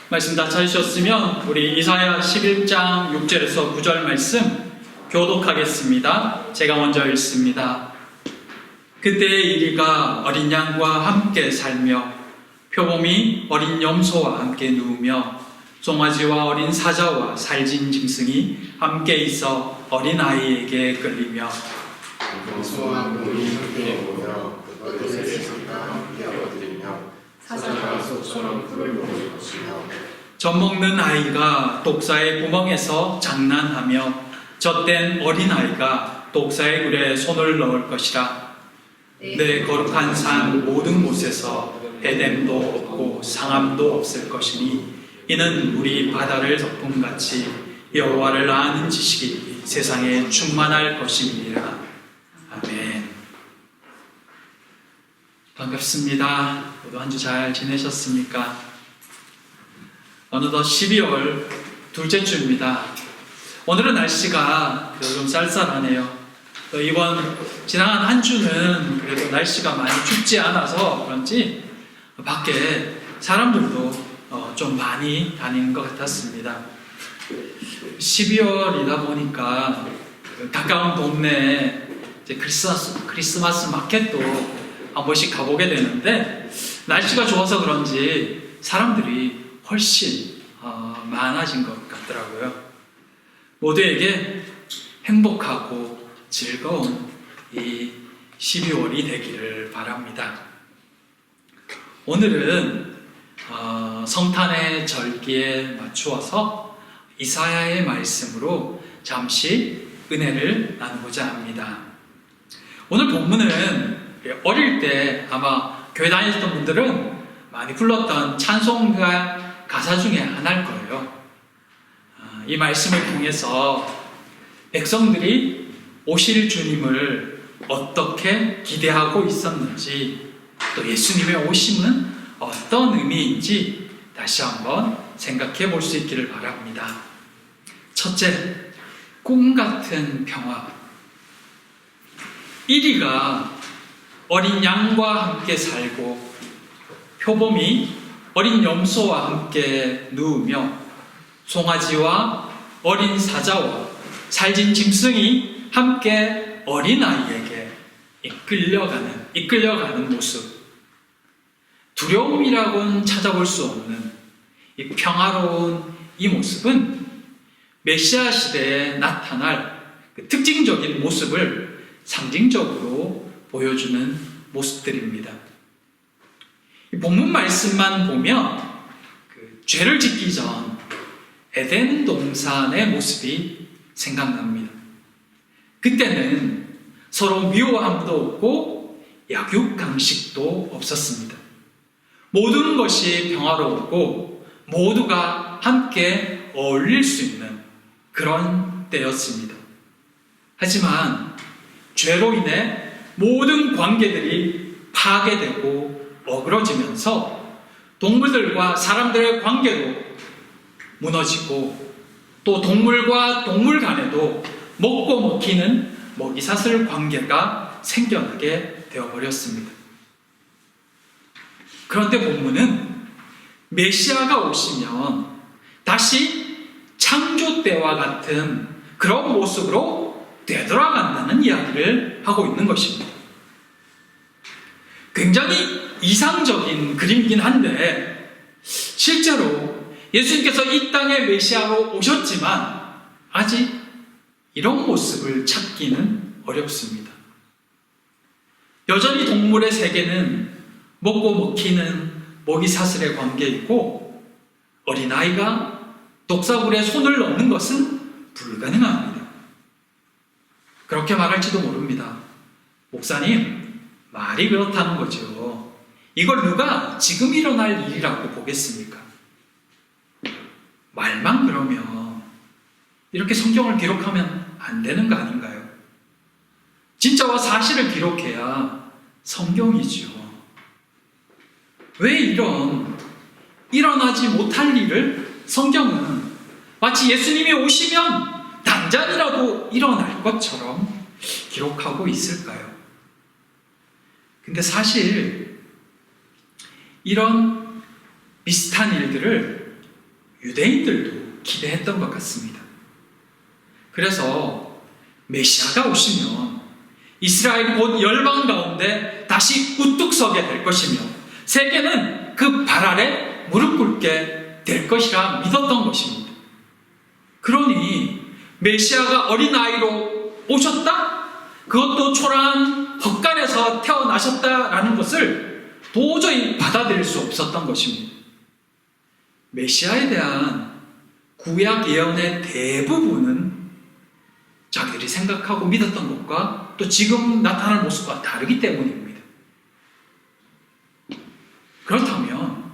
말씀 다 찾으셨으면 우리 이사야 11장 6절에서 9절 말씀 교독하겠습니다. 제가 먼저 읽습니다. 그때의 이리가 어린 양과 함께 살며 표범이 어린 염소와 함께 누우며 송아지와 어린 사자와 살진 짐승이 함께 있어 어린 아이에게 끌리며 염소와 곰이 함께 모여 겉옷에 섞아 함께 얻으리며 사자가 소처럼 풀을 먹을 것이며 젖 먹는 아이가 독사의 구멍에서 장난하며 젖된 어린 아이가 독사의 굴에 손을 넣을 것이라. 내 거룩한 산 모든 곳에서 해됨도 없고 상함도 없을 것이니 이는 우리 바다를 덮음같이 여호와를 아는 지식이 세상에 충만할 것임이니라. 아멘. 반갑습니다. 모두 한 주 잘 지내셨습니까? 어느덧 12월 둘째 주입니다. 오늘은 날씨가 좀 쌀쌀하네요. 이번 지난 한 주는 그래도 날씨가 많이 춥지 않아서 그런지 밖에 사람들도 좀 많이 다니는 것 같았습니다. 12월이다 보니까 가까운 동네에 이제 크리스마스 마켓도 한 번씩 가보게 되는데 날씨가 좋아서 그런지 사람들이 훨씬 많아진 것 같더라고요. 모두에게 행복하고 즐거운 이 12월이 되기를 바랍니다. 오늘은 성탄의 절기에 맞추어서 이사야의 말씀으로 잠시 은혜를 나누고자 합니다. 오늘 본문은 어릴 때 아마 교회 다니셨던 분들은 많이 불렀던 찬송가 가사 중에 하나일 거예요. 이 말씀을 통해서 백성들이 오실 주님을 어떻게 기대하고 있었는지, 또 예수님의 오심은 어떤 의미인지 다시 한번 생각해 볼 수 있기를 바랍니다. 첫째, 꿈 같은 평화. 이리가 어린 양과 함께 살고 표범이 어린 염소와 함께 누우며 송아지와 어린 사자와 살진 짐승이 함께 어린아이에게 이끌려가는 모습. 두려움이라고는 찾아볼 수 없는 이 평화로운 이 모습은 메시아 시대에 나타날 그 특징적인 모습을 상징적으로 보여주는 모습들입니다. 이 본문 말씀만 보면 죄를 짓기 전 에덴 동산의 모습이 생각납니다. 그때는 서로 미워함도 없고 약육강식도 없었습니다. 모든 것이 평화로웠고 모두가 함께 어울릴 수 있는 그런 때였습니다. 하지만 죄로 인해 모든 관계들이 파괴되고 어그러지면서 동물들과 사람들의 관계도 무너지고 또 동물과 동물 간에도 먹고 먹히는 먹이사슬 관계가 생겨나게 되어버렸습니다. 그런데 본문은 메시아가 오시면 다시 창조 때와 같은 그런 모습으로 되돌아간다는 이야기를 하고 있는 것입니다. 굉장히 이상적인 그림이긴 한데 실제로 예수님께서 이 땅에 메시아로 오셨지만 아직 이런 모습을 찾기는 어렵습니다. 여전히 동물의 세계는 먹고 먹히는 먹이사슬의 관계이고 어린아이가 독사굴에 손을 넣는 것은 불가능합니다. 그렇게 말할지도 모릅니다. 목사님, 말이 그렇다는 거죠. 이걸 누가 지금 일어날 일이라고 보겠습니까? 말만 그러면 이렇게 성경을 기록하면 안 되는 거 아닌가요? 진짜와 사실을 기록해야 성경이지요. 왜 일어나지 못할 일을 성경은 마치 예수님이 오시면 당장이라도 일어날 것처럼 기록하고 있을까요? 근데 사실 이런 비슷한 일들을 유대인들도 기대했던 것 같습니다. 그래서 메시아가 오시면 이스라엘이 곧 열방 가운데 다시 우뚝 서게 될 것이며 세계는 그 발 아래 무릎 꿇게 될 것이라 믿었던 것입니다. 그러니 메시아가 어린아이로 오셨다? 그것도 초라한 헛간에서 태어나셨다라는 것을 도저히 받아들일 수 없었던 것입니다. 메시아에 대한 구약 예언의 대부분은 자기들이 생각하고 믿었던 것과 또 지금 나타날 모습과 다르기 때문입니다. 그렇다면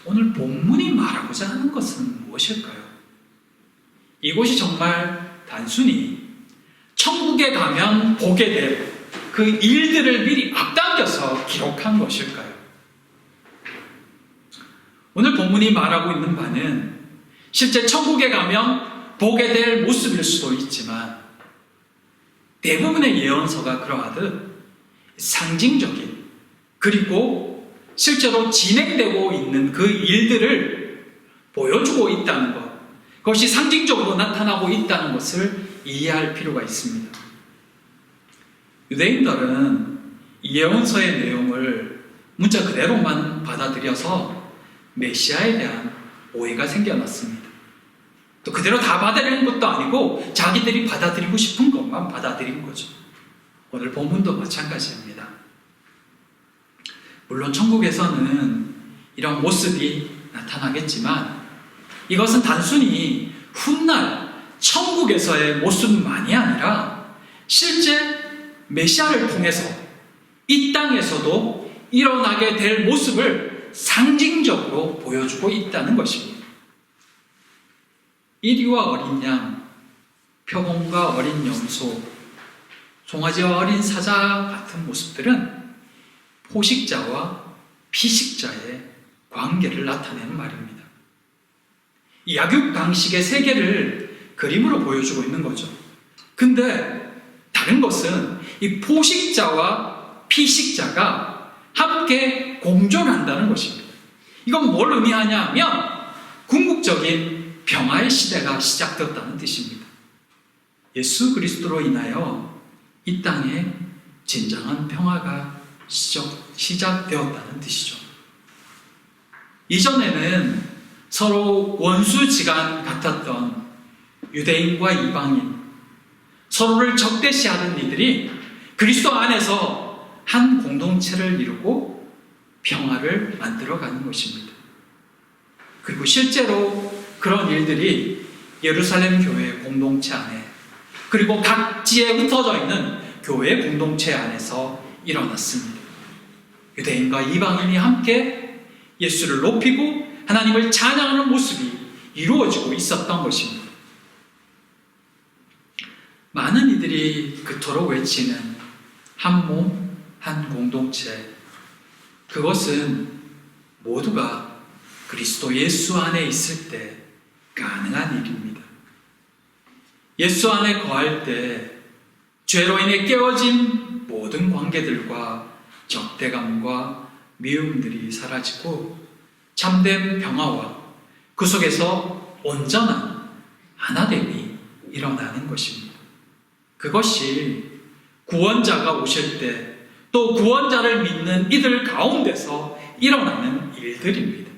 오늘 본문이 말하고자 하는 것은 무엇일까요? 이곳이 정말 단순히 천국에 가면 보게 될 그 일들을 미리 앞당겨서 기록한 것일까요? 오늘 본문이 말하고 있는 바는 실제 천국에 가면 보게 될 모습일 수도 있지만 대부분의 예언서가 그러하듯 상징적인 그리고 실제로 진행되고 있는 그 일들을 보여주고 있다는 것, 그것이 상징적으로 나타나고 있다는 것을 이해할 필요가 있습니다. 유대인들은 이 예언서의 내용을 문자 그대로만 받아들여서 메시아에 대한 오해가 생겨났습니다. 또 그대로 다 받아들이는 것도 아니고 자기들이 받아들이고 싶은 것만 받아들인 거죠. 오늘 본문도 마찬가지입니다. 물론 천국에서는 이런 모습이 나타나겠지만 이것은 단순히 훗날 천국에서의 모습만이 아니라 실제 메시아를 통해서 이 땅에서도 일어나게 될 모습을 상징적으로 보여주고 있다는 것입니다. 이리와 어린 양, 표범과 어린 염소, 송아지와 어린 사자 같은 모습들은 포식자와 피식자의 관계를 나타내는 말입니다. 이 약육강식의 세계를 그림으로 보여주고 있는 거죠. 근데 다른 것은 이 포식자와 피식자가 함께 공존한다는 것입니다. 이건 뭘 의미하냐면 궁극적인 평화의 시대가 시작되었다는 뜻입니다. 예수 그리스도로 인하여 이 땅에 진정한 평화가 시작되었다는 뜻이죠. 이전에는 서로 원수지간 같았던 유대인과 이방인, 서로를 적대시하는 이들이 그리스도 안에서 한 공동체를 이루고 평화를 만들어가는 것입니다. 그리고 실제로 그런 일들이 예루살렘 교회 공동체 안에 그리고 각지에 흩어져 있는 교회 공동체 안에서 일어났습니다. 유대인과 이방인이 함께 예수를 높이고 하나님을 찬양하는 모습이 이루어지고 있었던 것입니다. 많은 이들이 그토록 외치는 한 몸, 한 공동체, 그것은 모두가 그리스도 예수 안에 있을 때 가능한 일입니다. 예수 안에 거할 때 죄로 인해 깨어진 모든 관계들과 적대감과 미움들이 사라지고 참된 평화와 그 속에서 온전한 하나됨이 일어나는 것입니다. 그것이 구원자가 오실 때 또 구원자를 믿는 이들 가운데서 일어나는 일들입니다.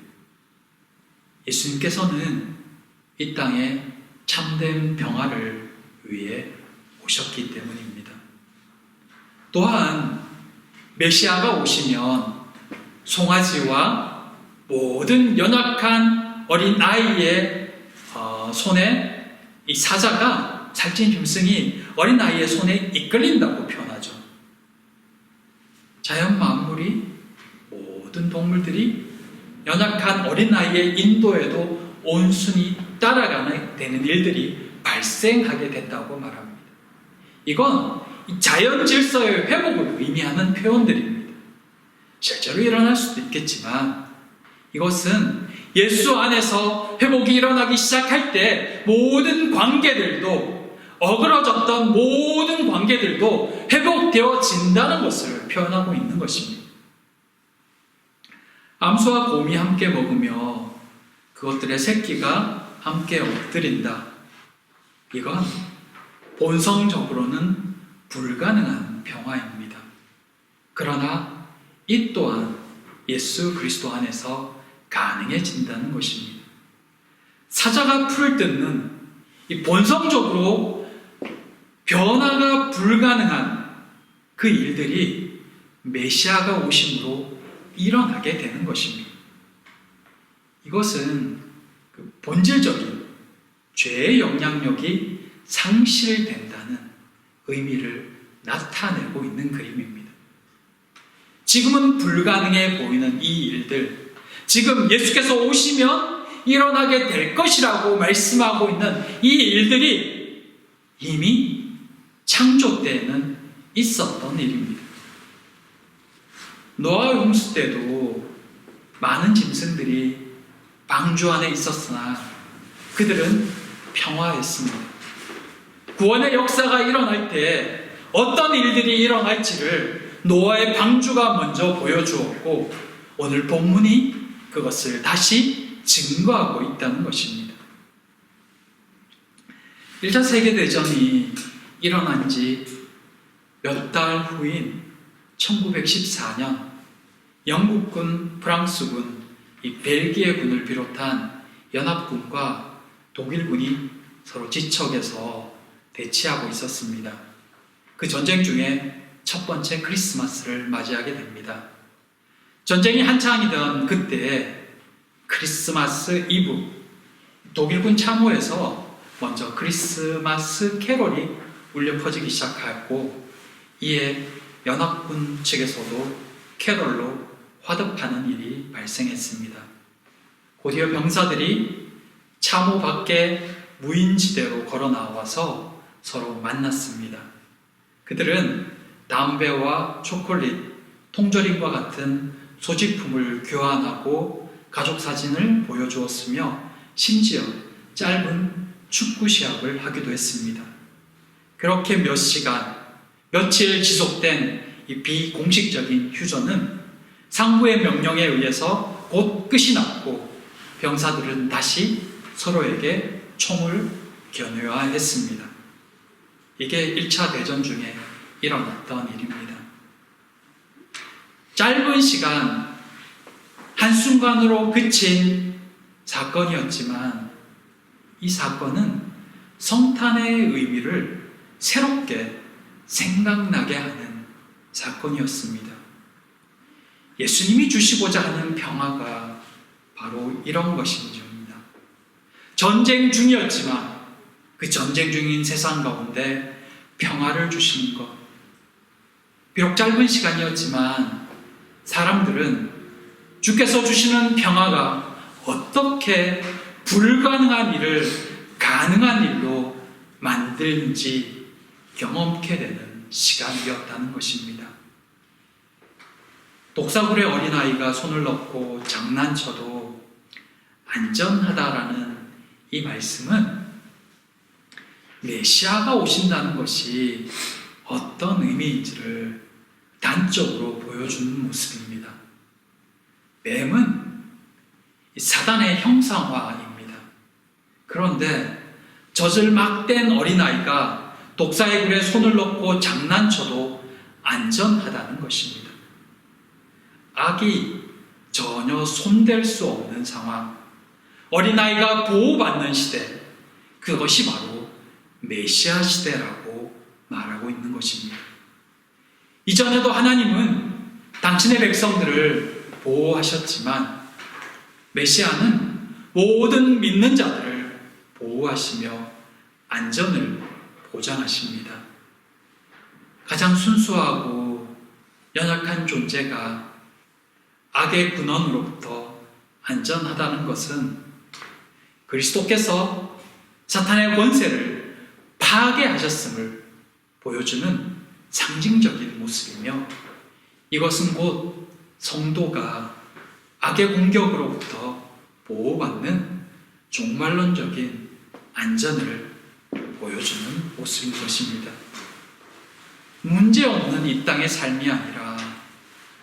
예수님께서는 이 땅에 참된 평화를 위해 오셨기 때문입니다. 또한 메시아가 오시면 송아지와 모든 연약한 어린 아이의 손에 이 사자가 살찐 짐승이 어린 아이의 손에 이끌린다고 표현하죠. 자연 만물이 모든 동물들이 연약한 어린 아이의 인도에도 온순히 따라가게 되는 일들이 발생하게 된다고 말합니다. 이건 자연 질서의 회복을 의미하는 표현들입니다. 실제로 일어날 수도 있겠지만 이것은 예수 안에서 회복이 일어나기 시작할 때 모든 관계들도 어그러졌던 모든 관계들도 회복되어진다는 것을 표현하고 있는 것입니다. 암소와 곰이 함께 먹으며 그것들의 새끼가 함께 엎드린다. 이건 본성적으로는 불가능한 평화입니다. 그러나 이 또한 예수 그리스도 안에서 가능해진다는 것입니다. 사자가 풀을 뜯는 이 본성적으로 변화가 불가능한 그 일들이 메시아가 오심으로 일어나게 되는 것입니다. 이것은 그 본질적인 죄의 영향력이 상실된다는 의미를 나타내고 있는 그림입니다. 지금은 불가능해 보이는 이 일들, 지금 예수께서 오시면 일어나게 될 것이라고 말씀하고 있는 이 일들이 이미 창조 때에는 있었던 일입니다. 노아 홍수 때도 많은 짐승들이 방주 안에 있었으나 그들은 평화했습니다. 구원의 역사가 일어날 때 어떤 일들이 일어날지를 노아의 방주가 먼저 보여주었고 오늘 본문이 그것을 다시 증거하고 있다는 것입니다. 1차 세계대전이 일어난 지 몇 달 후인 1914년 영국군, 프랑스군, 이 벨기에군을 비롯한 연합군과 독일군이 서로 지척에서 대치하고 있었습니다. 그 전쟁 중에 첫 번째 크리스마스를 맞이하게 됩니다. 전쟁이 한창이던 그때 크리스마스 이브 독일군 참호에서 먼저 크리스마스 캐롤이 울려 퍼지기 시작하였고 이에 연합군 측에서도 캐롤로 화답하는 일이 발생했습니다. 곧이어 병사들이 참호 밖에 무인지대로 걸어 나와서 서로 만났습니다. 그들은 담배와 초콜릿, 통조림과 같은 소지품을 교환하고 가족 사진을 보여주었으며 심지어 짧은 축구 시합을 하기도 했습니다. 그렇게 몇 시간, 며칠 지속된 이 비공식적인 휴전은 상부의 명령에 의해서 곧 끝이 났고 병사들은 다시 서로에게 총을 겨누어했습니다. 이게 1차 대전 중에 일어났던 일입니다. 짧은 시간, 한순간으로 그친 사건이었지만 이 사건은 성탄의 의미를 새롭게 생각나게 하는 사건이었습니다. 예수님이 주시고자 하는 평화가 바로 이런 것입니다. 전쟁 중이었지만 그 전쟁 중인 세상 가운데 평화를 주시는 것. 비록 짧은 시간이었지만 사람들은 주께서 주시는 평화가 어떻게 불가능한 일을 가능한 일로 만드는지 경험케 되는 시간이었다는 것입니다. 독사굴의 어린아이가 손을 넣고 장난쳐도 안전하다라는 이 말씀은 메시아가 오신다는 것이 어떤 의미인지를 단적으로 보여주는 모습입니다. 뱀은 사단의 형상화입니다. 그런데 젖을 막 뗀 어린아이가 독사의 굴에 손을 넣고 장난쳐도 안전하다는 것입니다. 악이 전혀 손댈 수 없는 상황, 어린아이가 보호받는 시대, 그것이 바로 메시아 시대라고 말하고 있는 것입니다. 이전에도 하나님은 당신의 백성들을 보호하셨지만 메시아는 모든 믿는 자들을 보호하시며 안전을 보장하십니다. 가장 순수하고 연약한 존재가 악의 군원으로부터 안전하다는 것은 그리스도께서 사탄의 권세를 파괴하셨음을 보여주는 상징적인 모습이며 이것은 곧 성도가 악의 공격으로부터 보호받는 종말론적인 안전을 보여주는 모습인 것입니다. 문제없는 이 땅의 삶이 아니라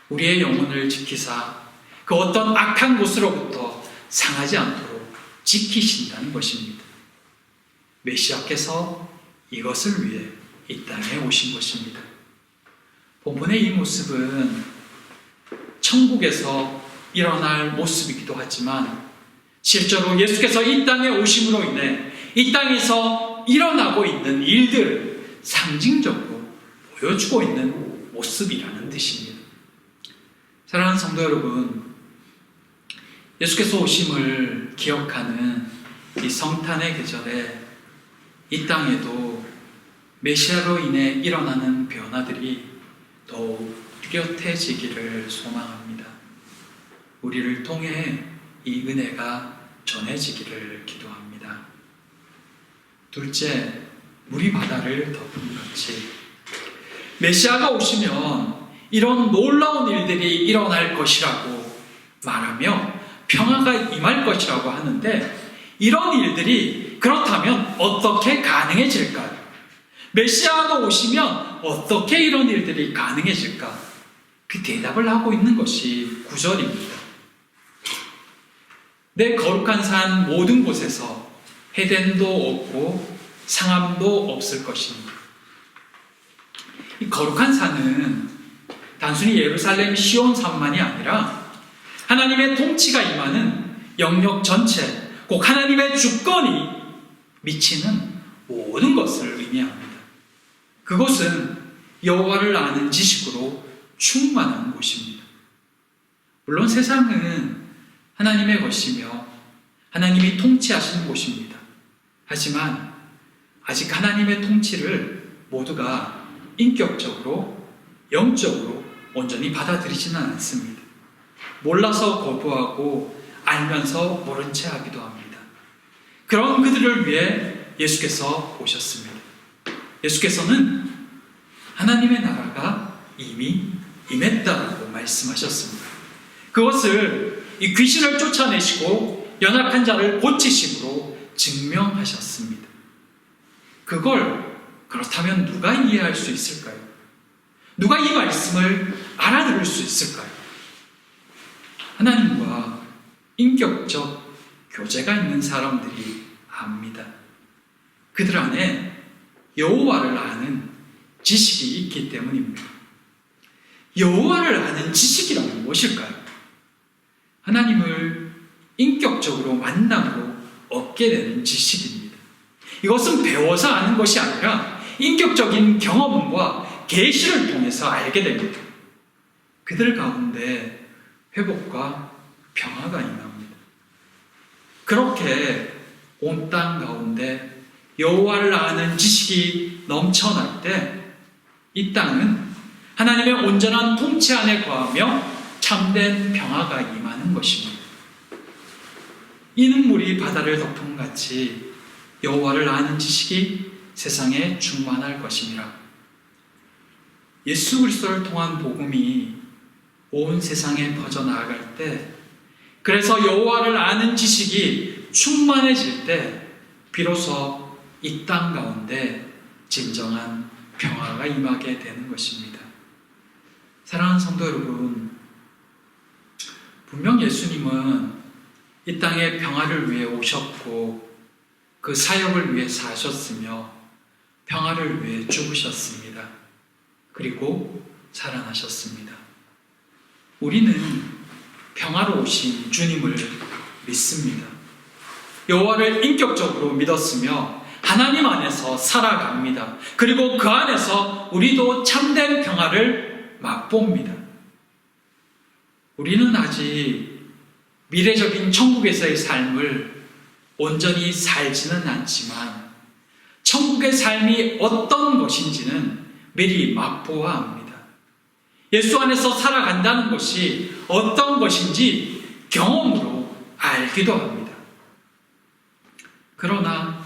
우리의 영혼을 지키사 그 어떤 악한 곳으로부터 상하지 않도록 지키신다는 것입니다. 메시아께서 이것을 위해 이 땅에 오신 것입니다. 본문의 이 모습은 천국에서 일어날 모습이기도 하지만 실제로 예수께서 이 땅에 오심으로 인해 이 땅에서 일어나고 있는 일들을 상징적으로 보여주고 있는 모습이라는 뜻입니다. 사랑하는 성도 여러분, 예수께서 오심을 기억하는 이 성탄의 계절에 이 땅에도 메시아로 인해 일어나는 변화들이 더욱 뚜렷해지기를 소망합니다. 우리를 통해 이 은혜가 전해지기를 기도합니다. 둘째, 물이 바다를 덮은 같이 메시아가 오시면 이런 놀라운 일들이 일어날 것이라고 말하며 평화가 임할 것이라고 하는데 이런 일들이 그렇다면 어떻게 가능해질까요? 메시아가 오시면 어떻게 이런 일들이 가능해질까? 그 대답을 하고 있는 것이 9절입니다. 내 거룩한 산 모든 곳에서 해됨도 없고 상함도 없을 것입니다. 이 거룩한 산은 단순히 예루살렘 시온 산만이 아니라 하나님의 통치가 임하는 영역 전체, 꼭 하나님의 주권이 미치는 모든 것을 의미합니다. 그곳은 여호와를 아는 지식으로 충만한 곳입니다. 물론 세상은 하나님의 것이며 하나님이 통치하시는 곳입니다. 하지만 아직 하나님의 통치를 모두가 인격적으로, 영적으로 온전히 받아들이지는 않습니다. 몰라서 거부하고 알면서 모른 채 하기도 합니다. 그런 그들을 위해 예수께서 오셨습니다. 예수께서는 하나님의 나라가 이미 임했다고 말씀하셨습니다. 그것을 이 귀신을 쫓아내시고 연약한 자를 고치심으로 증명하셨습니다. 그걸 그렇다면 누가 이해할 수 있을까요? 누가 이 말씀을 알아들을 수 있을까요? 하나님과 인격적 교제가 있는 사람들이 압니다. 그들 안에 여호와를 아는 지식이 있기 때문입니다. 여호와를 아는 지식이란 무엇일까요? 하나님을 인격적으로 만남으로 얻게 되는 지식입니다. 이것은 배워서 아는 것이 아니라 인격적인 경험과 계시를 통해서 알게 됩니다. 그들 가운데 회복과 평화가 임합니다. 그렇게 온 땅 가운데 여호와를 아는 지식이 넘쳐날 때 이 땅은 하나님의 온전한 통치 안에 거하며 참된 평화가 임하는 것입니다. 이는 물이 바다를 덮은 같이 여호와를 아는 지식이 세상에 충만할 것이니라. 예수 그리스도를 통한 복음이 온 세상에 퍼져나갈 때, 그래서 여호와를 아는 지식이 충만해질 때 비로소 이 땅 가운데 진정한 평화가 임하게 되는 것입니다. 사랑하는 성도 여러분, 분명 예수님은 이 땅에 평화를 위해 오셨고 그 사역을 위해 사셨으며 평화를 위해 죽으셨습니다. 그리고 살아나셨습니다. 우리는 평화로 오신 주님을 믿습니다. 여호와를 인격적으로 믿었으며 하나님 안에서 살아갑니다. 그리고 그 안에서 우리도 참된 평화를 맛봅니다. 우리는 아직 미래적인 천국에서의 삶을 온전히 살지는 않지만 천국의 삶이 어떤 것인지는 미리 맛보아야 합니다. 예수 안에서 살아간다는 것이 어떤 것인지 경험으로 알기도 합니다. 그러나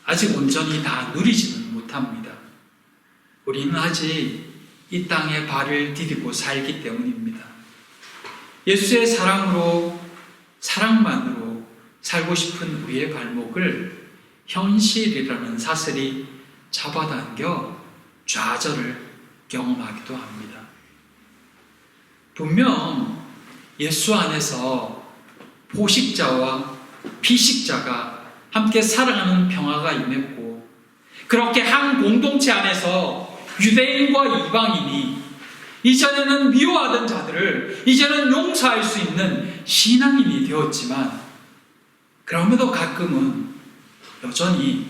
아직 온전히 다 누리지는 못합니다. 우리는 아직 이 땅에 발을 디디고 살기 때문입니다. 예수의 사랑으로, 사랑만으로 살고 싶은 우리의 발목을 현실이라는 사슬이 잡아당겨 좌절을 경험하기도 합니다. 분명 예수 안에서 포식자와 피식자가 함께 살아가는 평화가 임했고, 그렇게 한 공동체 안에서 유대인과 이방인이 이전에는 미워하던 자들을 이제는 용서할 수 있는 신앙인이 되었지만, 그럼에도 가끔은 여전히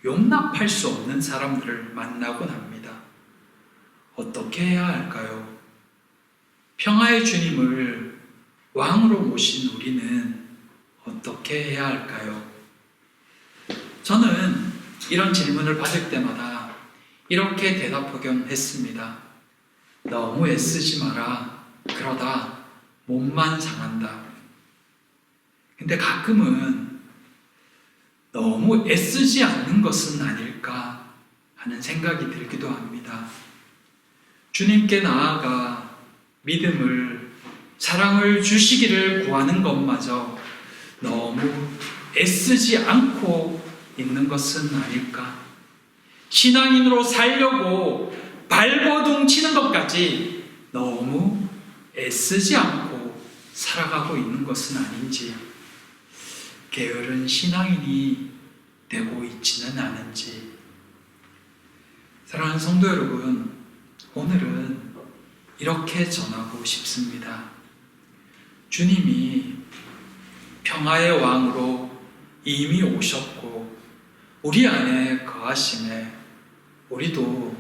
용납할 수 없는 사람들을 만나곤 합니다. 어떻게 해야 할까요? 평화의 주님을 왕으로 모신 우리는 어떻게 해야 할까요? 저는 이런 질문을 받을 때마다 이렇게 대답하곤 했습니다. 너무 애쓰지 마라. 그러다 몸만 상한다. 근데 가끔은 너무 애쓰지 않는 것은 아닐까 하는 생각이 들기도 합니다. 주님께 나아가 믿음을, 사랑을 주시기를 구하는 것마저 너무 애쓰지 않고 있는 것은 아닐까? 신앙인으로 살려고 발버둥 치는 것까지 너무 애쓰지 않고 살아가고 있는 것은 아닌지, 게으른 신앙인이 되고 있지는 않은지. 사랑하는 성도 여러분, 오늘은 이렇게 전하고 싶습니다. 주님이 평화의 왕으로 이미 오셨고 우리 안에 거하심에 우리도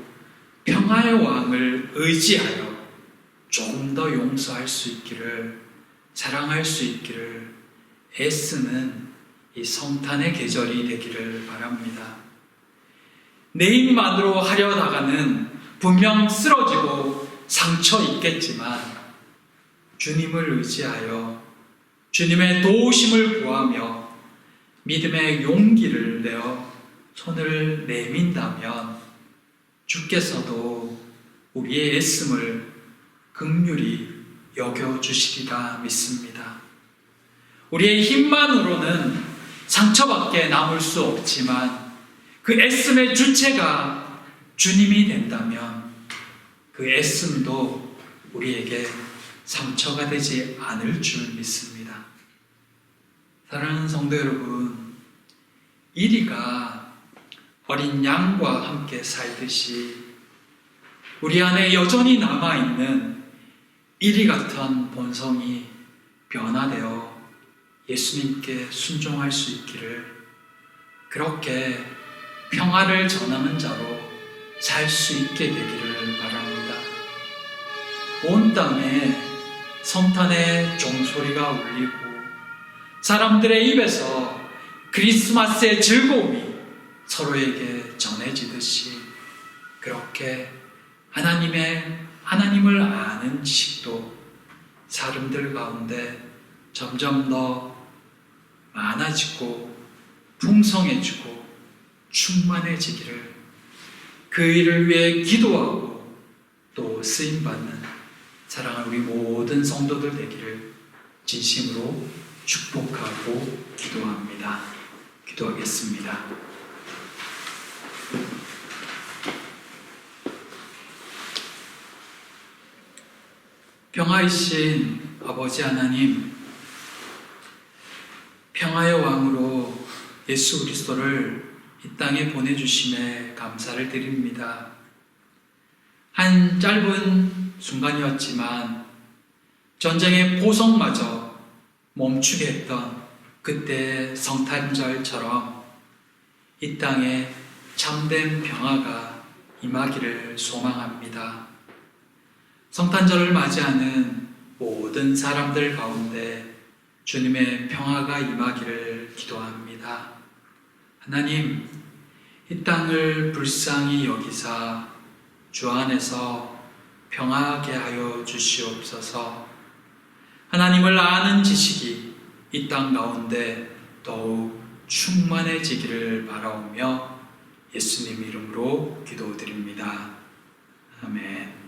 평화의 왕을 의지하여 조금 더 용서할 수 있기를, 사랑할 수 있기를 애쓰는 이 성탄의 계절이 되기를 바랍니다. 내 힘만으로 하려다가는 분명 쓰러지고 상처 있겠지만, 주님을 의지하여 주님의 도우심을 구하며 믿음의 용기를 내어 손을 내민다면 주께서도 우리의 애씀을 긍휼히 여겨주시리라 믿습니다. 우리의 힘만으로는 상처밖에 남을 수 없지만 그 애씀의 주체가 주님이 된다면 그 애씀도 우리에게 상처가 되지 않을 줄 믿습니다. 사랑하는 성도 여러분, 이리가 어린 양과 함께 살듯이 우리 안에 여전히 남아있는 이리 같은 본성이 변화되어 예수님께 순종할 수 있기를, 그렇게 평화를 전하는 자로 살 수 있게 되기를 바랍니다. 온 땅에 성탄의 종소리가 울리고 사람들의 입에서 크리스마스의 즐거움이 서로에게 전해지듯이, 그렇게 하나님을 아는 지식도 사람들 가운데 점점 더 많아지고 풍성해지고 충만해지기를, 그 일을 위해 기도하고 또 쓰임받는 사랑하는 우리 모든 성도들 되기를 진심으로 축복하고 기도합니다. 기도하겠습니다. 평화이신 아버지 하나님, 평화의 왕으로 예수 그리스도를 이 땅에 보내주심에 감사를 드립니다. 한 짧은 순간이었지만 전쟁의 포성마저 멈추게 했던 그때의 성탄절처럼 이 땅에 참된 평화가 임하기를 소망합니다. 성탄절을 맞이하는 모든 사람들 가운데 주님의 평화가 임하기를 기도합니다. 하나님, 이 땅을 불쌍히 여기사 주 안에서 평화하게 하여 주시옵소서. 하나님을 아는 지식이 이 땅 가운데 더욱 충만해지기를 바라오며 예수님 이름으로 기도드립니다. 아멘.